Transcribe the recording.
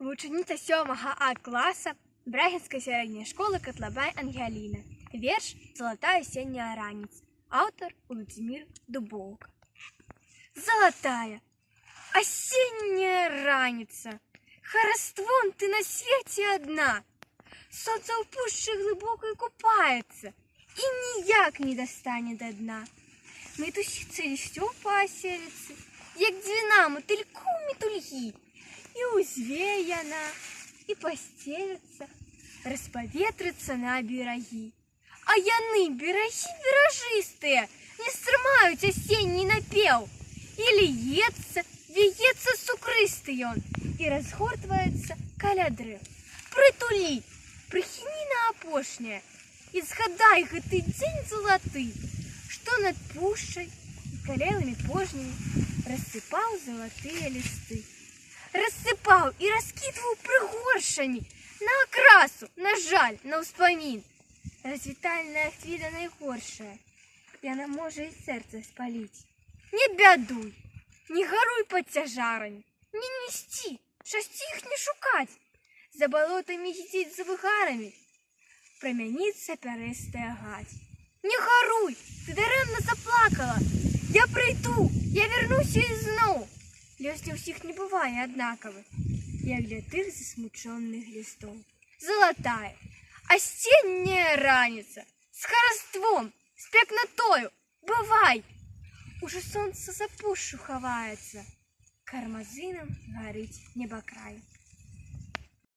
Вучениця 7 А класа Брагінської середньої школи Котлабай Ангеліна. Вірш «Золота осенняя раніця». Автор Владимир Дубовка. Золотая осенняя раніця, Хараством ты на свете одна. Солнце в пуще глибокой купается и ніяк не достанет до дна. Метущится листьев по оселице, як дзвіна мотыльку метульги, и узвеяна, и постелится, расповетрится на бераги. А яны, бераги беражистые, не стрымаюць осенний напев, и льется, веется сукрыстый он, и разгортваецца каля дрэв. Прытулі, прыхіні на апошняе, і згадай гэты дзень залаты, што над пушчай і калелымі пожнямі рассыпаў залатыя лісты. Рассыпаў і раскідваў прыгоршамі на акрасу, на жаль, на ўспамін. Развітальная хвіля найгоршая, яна можа і сэрца спаліць. Не бядуй, не гаруй пад цяжарамі, не несці, шасці іх не шукаць. За балотамі ездзіць за выгарамі, прамяніцца пярэстая гаць. Не гаруй, ты дарэмна заплакала, я прыйду, я вярнуся ізноў. Лёс для ўсіх не бывае аднакавы, як для тых засмучоных лістоў. Золотая, осенняя раніца, з хараством, з пекнатою, бывай! Уже сонца за пушчу хаваецца, кармазынам гарыць небакрай.